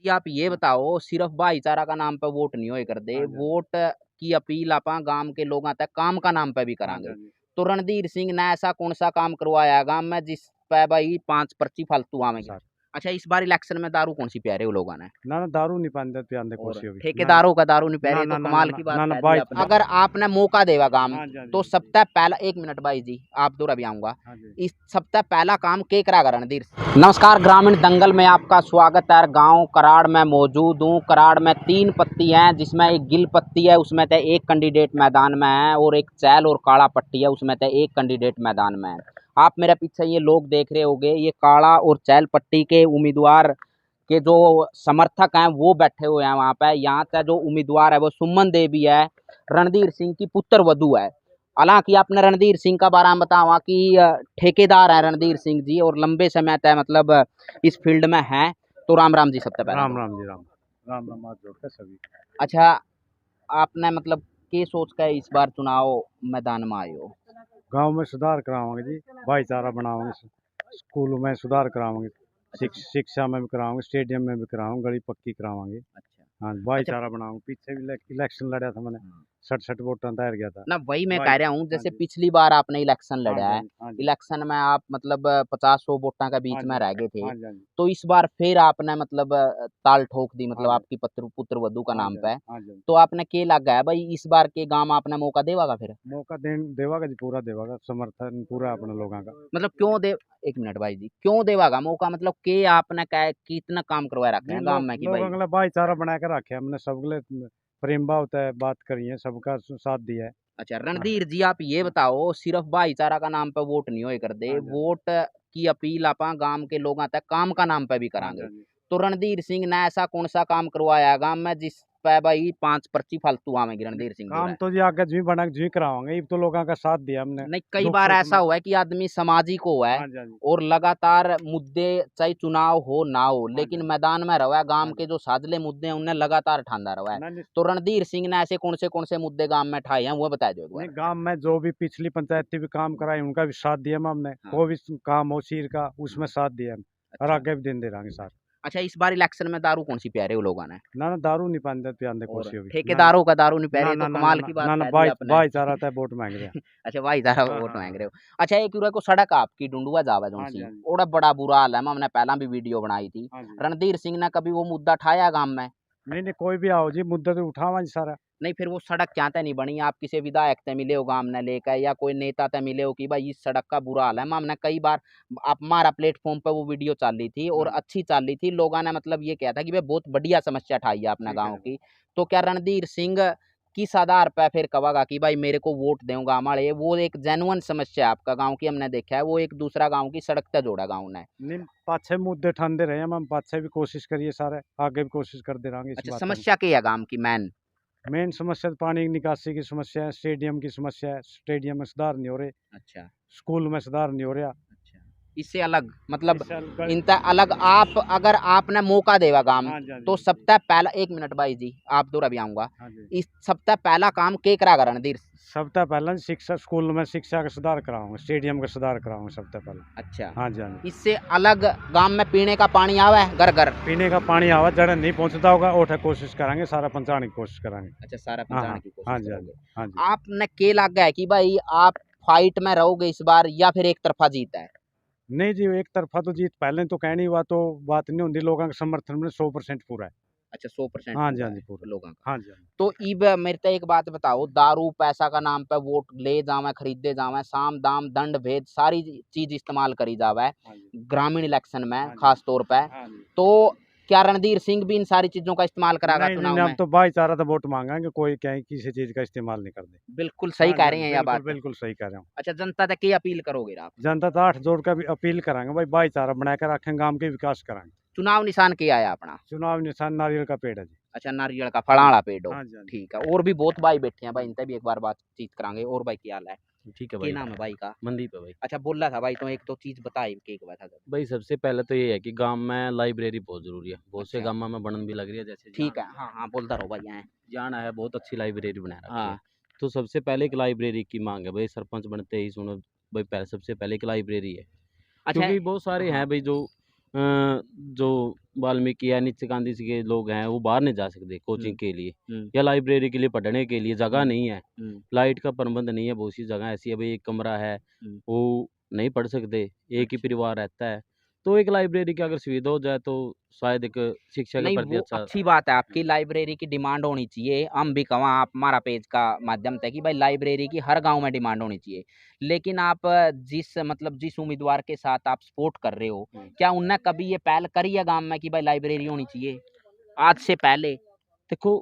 कि आप ये बताओ सिर्फ भाईचारा का नाम पे वोट नहीं होए कर दे, हाँ जी, वोट की अपील आपा गांव के लोगों तक काम का नाम पे भी हाँ जी, करांगे। हाँ जी। तो रणधीर सिंह ने ऐसा कौन सा काम करवाया गांव में जिस पे भाई 5 पर्ची फालतू आवेंगे। सर अच्छा, इस बार इलेक्शन में दारू कौन सी पिया रहे हो लोगों ने? ना ना दारू नहीं पाते पियाते और कोशी अभी ना ठेकेदारों का दारू नहीं पी ना रहे, तो ना ना ना कमाल ना की बात ना ना कह दी भाई आप। अगर आपने मौका देगा काम, हाँ जी, हाँ तो जी, सबसे पहला 1 मिनट भाई जी, आप दूर अभी आऊंगा। हाँ जी। इस सबसे पहला काम के करेगा रणधीर सिंह? नमस्कार, ग्रामीण दंगल में आपका स्वागत है। गांव कराड़ में मौजूद हूं। कराड़ में 3 पत्ती हैं, जिसमें एक गिल पत्ती है, उसमें से एक कैंडिडेट मैदान में है, और एक चैल और काला पट्टी है, उसमें से एक कैंडिडेट मैदान में है। आप मेरे पीछे ये लोग देख रहे होंगे, ये काला और चैल पट्टी के उम्मीदवार के जो समर्थक हैं वो बैठे हुए हैं वहां पे। यहाँ का जो उम्मीदवार है वो सुमन देवी है, रणधीर सिंह की पुत्र वधु है। हालांकि आपने रणधीर सिंह का बारे में बतावा कि ठेकेदार है रणधीर सिंह जी, और लंबे समय तक मतलब इस फील्ड में हैं। तो राम राम जी सबसे पहले राम तो। राम जी राम राम राम हाथ जोड़ के सभी। अच्छा, आपने मतलब के सोच कर इस बार चुनाव मैदान में आए हो? गांव में सुधार करावांगे जी, भाईचारा बनावांगे, स्कूलों में सुधार करावांगे, अच्छा शिक्षा में भी करावांगे, स्टेडियम में भी करावांगे, गली पक्की करावांगे। अच्छा हाँ अच्छा। भाईचारा बनावांगे। पीछे भी इलेक्शन लड़ा था मैंने, 67 वोटां दायर गया था। ना वही मैं कह भाई रहा हूँ, हाँ जैसे जी, पिछली बार आपने इलेक्शन हाँ लड़ा जी, हाँ है, जी, हाँ जी, इलेक्शन में आप मतलब 50-100 वोटों के हाँ बीच में जी, रह गए थे। हाँ जी, हाँ जी, तो इस बार फिर आपने मतलब ताल ठोक दी, हाँ मतलब जी, आपकी पुत्र वधु का हाँ नाम जी, पे। हाँ जी। तो आपने के लगा है भाई, इस बार के गांव आपने मौका देवागा फिर? मौका देवागा जी, पूरा देवागा, समर्थन पूरा अपने लोगों का। मतलब क्यों दे, एक मिनट भाई जी, क्यों देवागा मौका, मतलब के आपने क्या कितना काम करवा रखे जी हैं गांव में कि लोगों भाई? के लिए भाईचारा बना के रखे हमने, सबके लिए प्रेम भाव तय बात करी है, सबका साथ दिया है। अच्छा हाँ रणधीर जी, आप ये बताओ सिर्फ भाईचारा का नाम पे वोट नहीं होए कर दे, हाँ जी, वोट की अपील आप गांव के लोगों तक काम का नाम पे भी हाँ जी, करांगे। हाँ जी। तो रणधीर सिंह ने ऐसा कौन सा काम करवाया है गांव में जिस पे भाई 5 पर्ची फालतू आवेंगी रणधीर सिंह दूर काम है? तो जी आगे जी बना जी करावांगे, ये तो लोगों का साथ दिया हमने नहीं, कई दुख बार सुख ऐसा में। हुआ है कि आदमी सामाजिक हो है, हाँ जी, हाँ जी, और लगातार मुद्दे, चाहे चुनाव हो ना हो, हाँ जी, लेकिन मैदान में रहा है, गांव हाँ के जी। जो साजले मुद्दे हैं उन्हें लगातार ठांदा रहा है। नहीं नहीं तो रणधीर सिंह ने ऐसे कौन से मुद्दे गांव में ठाए हैं, वो बता दो एक नहीं, बार। गांव में जो भी पिछली पंचायती भी काम कराए उनका भी साथ दिया हमने, हाँ कोई भी काम हो चीर का उसमें हाँ। साथ दिया हम, और अच्छा आगे भी दिन दे रहेंगे साथ। अच्छा, इस बार इलेक्शन में दारू कौन सी पिया रहे हो लोगों ने? ना ना दारू नहीं पाते पियाते और कोशी अभी ना ना ठेकेदारों का दारू नहीं पी ना रहे, तो ना ना ना कमाल ना की बात ना ना कह दी आपने। भाईचारा था वोट मांग रहे हैं। अच्छा भाई साहब हाँ वोट हाँ मांग हाँ रहे हो। अच्छा, एक को सड़क आपकी डुंडुआ जावा जोन हाँ जी, सी, हाँ जी, ओड़ा बड़ा बुरा हाल है, हमने पहला भी वीडियो बनाई थी। हाँ जी। रणधीर सिंह ने कभी वो मुद्दा ठाया गांव में? नहीं नहीं कोई भी आओ जी, मुद्दा तो उठावा जी सारा। नहीं, फिर वो सड़क क्या तय नहीं बनी? आप किसी विधायक से मिले हो गांव ने लेकर, या कोई नेता से मिले हो कि भाई इस सड़क का बुरा हाल है? हमने कई बार आप हमारा प्लेटफॉर्म पर वो वीडियो चल रही थी, और हाँ जी, अच्छी चल रही थी, लोगों ने मतलब ये कहा था कि भाई बहुत बढ़िया समस्या ठाई है अपना ठीक गाँव है। की। तो क्या रणधीर सिंह किस आधार पर फिर कहेगा कि भाई मेरे को वोट देगा हमारे? वो एक जेन्युइन समस्या है आपका गाँव की, हमने देखा है, वो एक दूसरा गाँव की सड़क से जोड़ा गाँव ने। नहीं पाछे मुद्दे ठांदे रहे हम पाछे भी कोशिश करिए सारे, आगे भी कोशिश करते रहेंगे इस अच्छा, बात में। समस्या क्या है गाँव की मेन? मेन समस्या तो पानी की निकासी की समस्या है, स्टेडियम की समस्या है, स्टेडियम में सुधार नहीं हो रहे, अच्छा स्कूल में सुधार नहीं हो रहा। अच्छा, इससे अलग मतलब, इससे इनसे अलग आप अगर आपने मौका देगा काम, हाँ जी, हाँ तो जी, सबसे पहला, एक मिनट भाई जी आप दूर अभी आऊंगा, हाँ जी। इस सबसे पहला काम के करा रणधीर? सबसे पहले शिक्षा, स्कूल में शिक्षा का सुधार कराऊंगा, स्टेडियम का सुधार कराऊंगा सबसे पहले। अच्छा, हाँ जी, हाँ जी। इससे अलग गांव में पीने का पानी आवा है घर घर? पीने का पानी आवा जड़ा नहीं पहुंचता होगा ओठे कोशिश करेंगे, सारा पहुंचाने की कोशिश करेंगे। अच्छा, सारा हाँ पहुंचाने हाँ की हाँ कोशिश जी, हाँ जी, करोगे? हाँ जी। आपने के लग गया है कि भाई आप फाइट में रहोगे इस बार, या फिर एक तरफा जीत है? नहीं जी, एक तरफा तो जीत पहले तो कहनी हुआ तो बात नहीं होती, लोगों का समर्थन में 100% पूरा है। अच्छा, 100% हाँ जी, पूरा हाँ है जी, पूरा। लोगों का। हाँ जी, हाँ जी, तो इब मेरे को एक बात बताओ, दारू पैसा का नाम पे वोट ले जावे, खरीदे जावे, साम दाम दंड भेद सारी चीज इस्तेमाल करी जावे हाँ जी, ग्रामीण इलेक्शन में हाँ जी, खास तौर पे। हाँ जी। तो क्या रणधीर सिंह भी इन सारी चीजों का इस्तेमाल करागा नहीं जी, चुनाव नहीं, हम में? तो भाईचारा तो वोट मांगेंगे, कोई कहीं किसी चीज का इस्तेमाल नहीं कर दे। बिल्कुल सही हाँ कह जी, हाँ रहे जी, हैं यह बिल्कुल बात। बिल्कुल सही कह रहे हो। अच्छा, जनता तक की अपील करोगे आप? जनता तो हाथ जोड़ कर भी अपील करांगे भाई, भाईचारा बनाकर रखेंगे, गांव के विकास कराएंगे। चुनाव निशान क्या है अपना? चुनाव निशान नारियल का पेड़ है जी। अच्छा, नारियल का हाँ फड़ाला जी, पेड़ हो। हाँ जी, हाँ जी, ठीक है, और भी बहुत भाई बैठे हैं हाँ भाई, जी, इनसे भी एक बार बातचीत करांगे। और भाई क्या हाल है? ठीक है क्या भाई। नाम है भाई का? मनदीप है भाई। अच्छा, बोल रहा था भाई, तो एक तो चीज बताई के था। भाई सबसे पहले तो ये है कि गांव में लाइब्रेरी बहुत ज़रूरी है। बहुत से अच्छा, गाँव में बनन भी लग रही है, जैसे ठीक है, हाँ हाँ बोलता रहो भाई यहाँ। जाना है, बहुत अच्छी लाइब्रेरी बना रखी है। हाँ तो सबसे पहले एक लाइब्रेरी की मांग है भाई, सरपंच बनते ही सुनो भाई, पहले सबसे पहले एक लाइब्रेरी है। अच्छा। क्योंकि बहुत सारे हाँ हैं भाई जो जो वाल्मीकि या नीचे गांधी जी के लोग हैं वो बाहर नहीं जा सकते कोचिंग के लिए या लाइब्रेरी के लिए पढ़ने के लिए जगह नहीं है, लाइट का प्रबंध नहीं है, बहुत सी जगह ऐसी है भाई एक कमरा है वो नहीं पढ़ सकते, एक ही परिवार रहता है। तो एक लाइब्रेरी की अगर सुविधा हो जाए तो शायद एक शिक्षा के नहीं प्रति वो अच्छा। अच्छी बात है आपकी, लाइब्रेरी की डिमांड होनी चाहिए। हम भी कहा आप हमारा पेज का माध्यम था कि भाई लाइब्रेरी की हर गांव में डिमांड होनी चाहिए। लेकिन आप जिस उम्मीदवार के साथ आप सपोर्ट कर रहे हो, क्या उनने कभी ये पहल करी है गांव में कि भाई लाइब्रेरी होनी चाहिए आज से पहले? देखो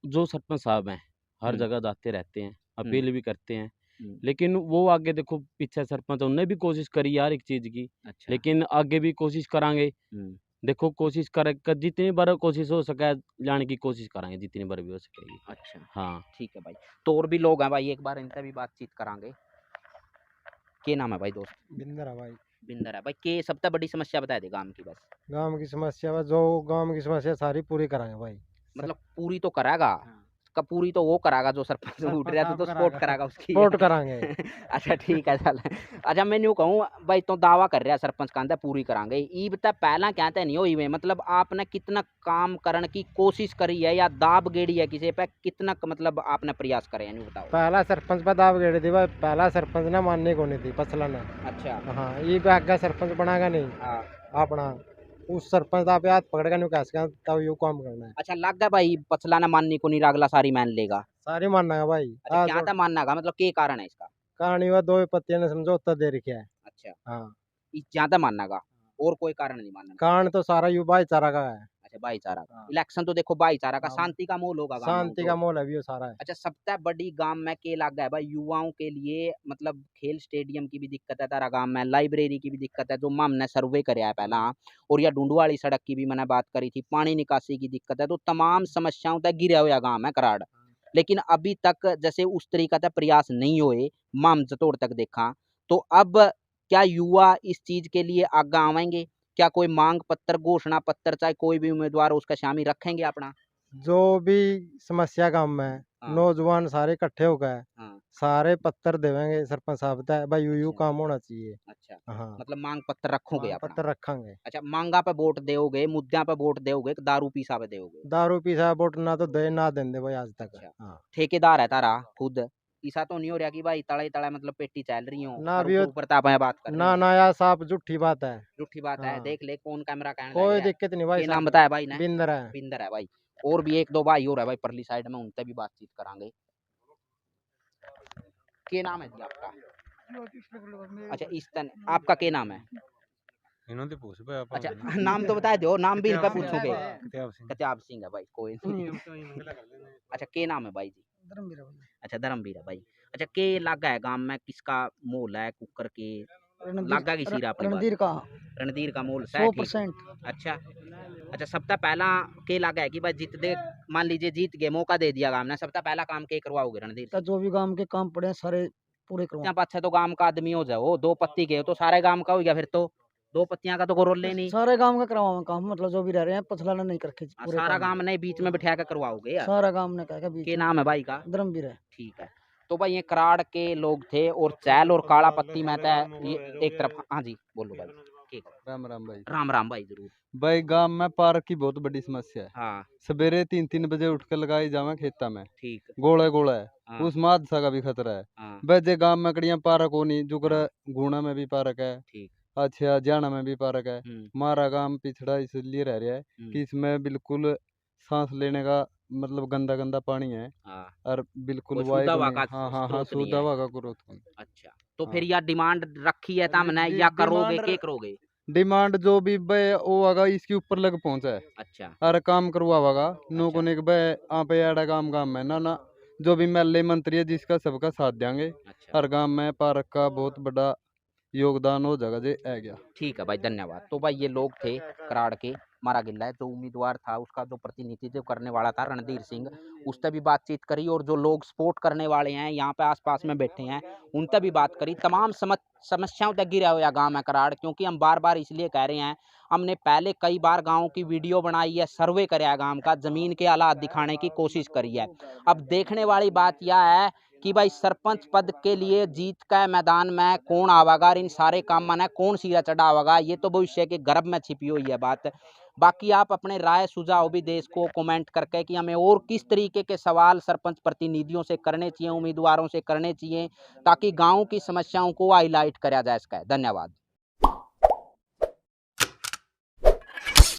जो सरपंच साहब हैं हर हम्म, जगह जाते रहते हैं, हम्म, अपील भी करते हैं, हम्म, लेकिन वो आगे देखो पीछे सरपंच उनने भी कोशिश करी यार एक चीज की, अच्छा। लेकिन आगे भी कोशिश करांगे। हम्म, देखो कोशिश कर जितनी बार कोशिश हो सके जाने की कोशिश करांगे जितनी बार भी हो सकेगी। अच्छा हाँ ठीक है भाई। तो और भी लोग हैं भाई, एक बार इनसे भी बातचीत करांगे। क्या नाम है भाई दोस्त? बिंदर है भाई। बिंदर है भाई। के सबसे बड़ी समस्या बता दे गांव की बस। गांव की समस्या बस, जो गांव की समस्या सारी पूरी कराएंगे भाई। मतलब पूरी तो कराएगा, हाँ। पूरी तो वो कराएगा जो सरपंच उठ रहा है, तो सपोर्ट कराएगा उसकी। सपोर्ट कराएंगे। अच्छा ठीक है चल। अच्छा मैं यूँ कहूँ भाई, तो दावा कर रहा है सरपंच का अंदर पूरी करांगे, ई बता पहला क्या था नहीं हुई हुए, मतलब आपने कितना काम करने की कोशिश करी है या दाब गेड़ी है किसी पे, कितना मतलब आपने प्रयास करे हैं, नहीं बताओ। पहला सरपंच पे दाव गेड़ी थी भाई, पहला सरपंच ना मानने को नहीं थी पसला ने। अच्छा हाँ, ये पे आगे सरपंच बनाएगा नहीं हाँ। अपना, उस सरपंच आप हाथ पकड़ के नहीं कह सकते तब यू काम करना है। अच्छा लग गया भाई पछला ना मानने को नहीं, रागला सारी मान लेगा। सारी मानना है भाई। अच्छा क्या था मानना का मतलब, क्या कारण है इसका? कहानी हुआ दो पत्तियों ने समझौता दे रखा है। अच्छा हाँ, ज्यादा मानना का, और कोई कारण नहीं मानना का? कारण तो सारा यू भाईचारा का है। अच्छा भाईचारा का, हाँ। इलेक्शन तो देखो भाईचारा का, हाँ। शांति का माहौल होगा गाँव में शांति तो। का माहौल है भी वो सारा है। अच्छा सबसे बड़ी गांव में के लग है भाई युवाओं के लिए, मतलब खेल स्टेडियम की भी दिक्कत है तारा गांव में, लाइब्रेरी की भी दिक्कत है जो हमने सर्वे कराया पहला, और या ढूंढू वाली सड़क की भी मैंने बात करी थी, पानी निकासी की दिक्कत है, तो तमाम समस्याओं तक गिरा हुआ गांव है कराड़। लेकिन अभी तक जैसे उस तरीका का प्रयास नहीं हुए, माम जतोड़ तक देखा। तो अब क्या युवा इस चीज के लिए आगे आवेंगे? क्या कोई मांग पत्र, घोषणा पत्र, चाहे कोई भी उम्मीदवार हो उसका शामिल रखेंगे अपना? जो भी समस्या गांव में हाँ नौजवान सारे इकट्ठे हो गए, हाँ। सारे पत्र देवेंगे सरपंच साहब तक भाई यू अच्छा काम होना चाहिए। अच्छा, हाँ, मतलब मांग पत्र रखोगे मांग अपना? पत्र रखेंगे। अच्छा मांगा पे वोट दोगे, मुद्दा पे वोट दोगे, दारू पीसा पे दोगे? दारू पीसा वोट ना तो दे ना देंदे भाई आज तक। अच्छा हाँ, ठेकेदार है तारा खुद, ऐसा तो नहीं हो रहा कि भाई तड़े तड़े मतलब पेटी चल रही हो ना और भी ऊपर हो, ऊपर ताप बात कर रही ना हो? ना यार साहब झूठी बात है। झूठी बात है, हाँ, देख ले कौन कैमरा कहने लग कोई रहा है। दिक्कत नहीं भाई ये नाम साहब। बताया भाई ने? बिंदर है। बिंदर है भाई। और भी एक दो भाई और है भाई परली साइड में, उनसे भी बातचीत करांगे। क्या नाम है जी आपका? अच्छा इस तन आपका क्या नाम है? इन्होंने पूछ भाई आप अच्छा नाम तो बता दो, नाम भी इनका कत्याब पूछोगे। सिंह कचाब सिंह है भाई, कोई नहीं। अच्छा क्या नाम है भाई जी? अच्छा धर्मवीर है भाई। अच्छा के लागा है गांव में, किसका मोल है कुकर के लागा की सीरा अपनी रणधीर बात? का रणधीर का मोल है ठीक। 100%। अच्छा अच्छा सबसे पहला के लागा है कि भाई जीत दे, मान लीजिए जीत गए, मौका दे दिया गांव ने, सबसे पहला काम के करवाओगे रणधीर का से? जो भी गांव के काम पड़े हैं सारे पूरे करवा। इतना पाछे तो गांव का आदमी हो जाओ, दो पत्ती के हो तो सारे गांव का हो गया फिर तो, दो पत्तियां का तो करो ले नहीं। सारे गांव का करवाओ काम, मतलब जो भी रह रहे हैं पछलाना नहीं करके पूरे सारा काम। गांव नहीं बीच में बिठा कर करवाओगे यार? सारा गांव ने कहा बीच के में। नाम है भाई का? धर्मवीर है। ठीक है। तो भाई ये कराड़ के लोग थे, और चैल और काला पत्ती में था ये एक तरफ। हाँ जी बोलो भाई। ठीक राम राम भाई। राम राम भाई जरूर। भाई गांव में पार्क की बहुत बड़ी समस्या है। हाँ सवेरे 3-3 बजे उठ कर लगाई जावे खेता में, ठीक। गोला गोला है, हाँ उसमें हादसा का भी खतरा है। हाँ बजे गांव में कड़िया पार्क होनी, जुगर गुणा में भी पार्क है, ठीक। अच्छा जाना में भी पार्क है। हमारा गांव पिछड़ा इसलिए रह रहा है कि इसमें बिल्कुल सांस लेने का मतलब गंदा गंदा पानी है, हाँ और बिल्कुल कोई वायु शुद्ध हवा नहीं। का हाँ हाँ हाँ, स्रोत नहीं शुद्ध है। हवा का ग्रोथ। अच्छा तो हाँ। फिर यार डिमांड रखी है तामने या करोगे, डिमांड के करोगे? डिमांड जो भी बे वो आगा इसके ऊपर लग पहुंचा है, अच्छा अरे काम करवावागा नो को अच्छा ने बे आप एड़ा काम काम है ना ना, जो भी एमएलए मंत्री है जिसका सबका साथ देंगे, अच्छा हर गांव में पार्क का बहुत बड़ा योगदान हो जाएगा जे आ गया। ठीक है भाई धन्यवाद। तो भाई ये लोग थे कराड़ के, मारा गिल्ला है जो उम्मीदवार था उसका जो प्रतिनिधित्व करने वाला था रणधीर सिंह, उससे भी बातचीत करी, और जो लोग सपोर्ट करने वाले हैं यहाँ पे आसपास में बैठे हैं उनसे भी बात करी। तमाम समस्याओं तक गिरा हुआ गांव में कराड़, क्योंकि हम बार बार इसलिए कह रहे हैं, हमने पहले कई बार गाँव की वीडियो बनाई है, सर्वे कराया गाँव का, जमीन के हालात दिखाने की कोशिश करी है। अब देखने वाली बात यह है कि भाई सरपंच पद के लिए जीत का मैदान में कौन आवेगा और इन सारे काम में कौन सिरा चढ़ा आवेगा, ये तो भविष्य के गर्भ में छिपी हुई है बात। बाकी आप अपने राय सुझाव भी देश को कमेंट करके कि हमें और किस तरीके के सवाल सरपंच प्रतिनिधियों से करने चाहिए, उम्मीदवारों से करने चाहिए, ताकि गाँव की समस्याओं को हाईलाइट करा जा सके। धन्यवाद।